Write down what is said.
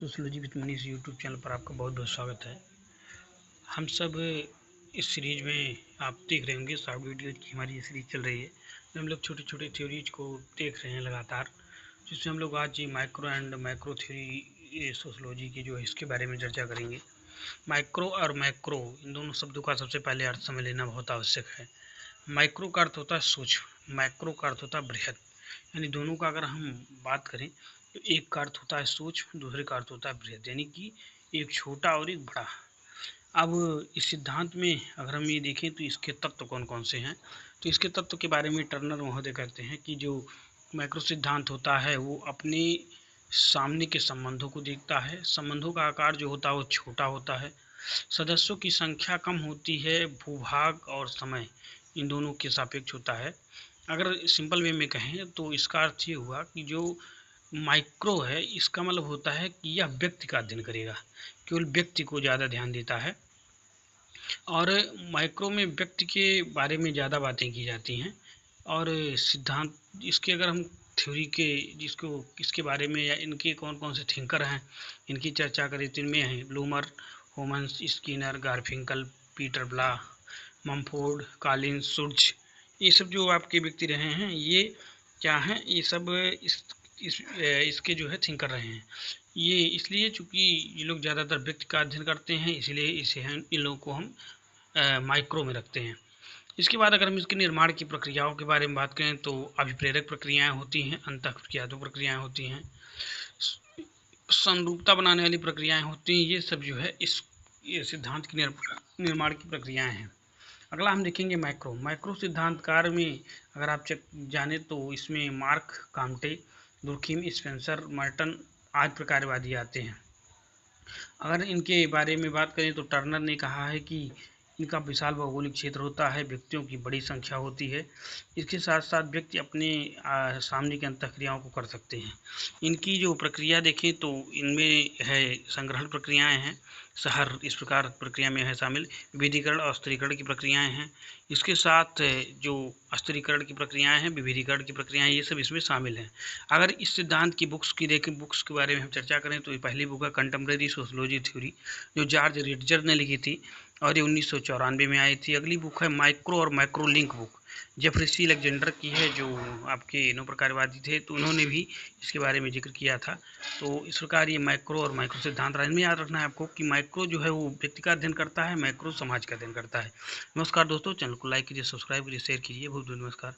Sociology with Manish YouTube channel पर आपका बहुत बहुत स्वागत है। हम सब इस सीरीज में आप देख रहे होंगे शॉर्ट वीडियो की हमारी ये सीरीज चल रही है। हम लोग छोटे छोटे थ्योरीज को देख रहे हैं लगातार, जिसमें हम लोग आज micro and macro theory sociology की जो है इसके बारे में चर्चा करेंगे। माइक्रो और मैक्रो इन दोनों शब्दों का सबसे पहले अर्थ समझ लेना बहुत आवश्यक है। माइक्रो का अर्थ होता है सूक्ष्म, मैक्रो का अर्थ होता है बृहद। यानी दोनों का अगर हम बात करें तो एक का अर्थ होता है सूक्ष्म, दूसरे का अर्थ होता है बृहद, यानी कि एक छोटा और एक बड़ा। अब इस सिद्धांत में अगर हम ये देखें तो इसके तत्व कौन कौन से हैं, तो इसके तत्व के बारे में टर्नर महोदय कहते हैं कि जो मैक्रो सिद्धांत होता है वो अपने सामने के संबंधों को देखता है। संबंधों का आकार जो होता है वो छोटा होता है। सदस्यों की संख्या कम होती है। भूभाग और समय इन दोनों के सापेक्ष होता है। अगर सिंपल वे में कहें तो इसका अर्थ ये हुआ कि जो माइक्रो है इसका मतलब होता है कि यह व्यक्ति का अध्ययन करेगा, केवल व्यक्ति को ज़्यादा ध्यान देता है। और माइक्रो में व्यक्ति के बारे में ज़्यादा बातें की जाती हैं। और सिद्धांत इसके अगर हम थ्योरी के जिसको इसके बारे में या इनके कौन कौन से थिंकर हैं इनकी चर्चा करें तो इनमें हैं ब्लूमर, होमन्स, स्किनर, गारफिंकल, पीटर ब्ला, मम्फोर्ड, कॉलिन्स, शुर्ज, ये सब जो आपके व्यक्ति रहे हैं ये क्या हैं, ये सब इसके जो है थिंकर रहे हैं। ये इसलिए चूँकि ये लोग ज़्यादातर व्यक्ति का अध्ययन करते हैं, इसलिए इसे हम इन लोगों को हम माइक्रो में रखते हैं। इसके बाद अगर हम इसके निर्माण की प्रक्रियाओं के बारे में बात करें तो अभिप्रेरक प्रक्रियाएं होती हैं, अंतःक्रियात्मक प्रक्रियाएं होती हैं, समरूपता बनाने वाली प्रक्रियाएं होती हैं। ये सब जो है ये सिद्धांत की निर्माण की प्रक्रियाएं हैं। अगला हम देखेंगे मैक्रो सिद्धांतकार में अगर आप जाने तो इसमें Marx, Comte, Durkheim, Spencer, Merton आदि प्रकारवादी आते हैं। अगर इनके बारे में बात करें तो टर्नर ने कहा है कि इनका विशाल भौगोलिक क्षेत्र होता है, व्यक्तियों की बड़ी संख्या होती है, इसके साथ साथ व्यक्ति अपने सामने की अंतःक्रियाओं को कर सकते हैं। इनकी जो प्रक्रिया देखें तो इनमें है संग्रहण प्रक्रियाएं हैं, शहर इस प्रकार प्रक्रिया में है शामिल, विविधीकरण और स्थिरीकरण की प्रक्रियाएं हैं। इसके साथ जो स्थिरीकरण की प्रक्रियाएं हैं, विविधीकरण की प्रक्रियाएं, ये सब इसमें शामिल हैं। अगर इस सिद्धांत की बुक्स की देखें, बुक्स के बारे में हम चर्चा करें तो ये पहली बुक है कंटेम्प्रेरी सोशियोलॉजी थ्योरी, जो जॉर्ज रिटजर ने लिखी थी और ये 1994 में आई थी। अगली बुक है माइक्रो और मैक्रो लिंक बुक, जेफरी सी अलेक्जेंडर की है, जो आपके नौ प्रकारवादी थे, तो उन्होंने भी इसके बारे में जिक्र किया था। तो इस प्रकार ये माइक्रो और मैक्रो सिद्धांत रहा। इनमें याद रखना है आपको कि माइक्रो जो है वो व्यक्ति का अध्ययन करता है, मैक्रो समाज का अध्ययन करता है। नमस्कार दोस्तों, चैनल को लाइक कीजिए, सब्सक्राइब कीजिए, शेयर कीजिए। बहुत बहुत नमस्कार।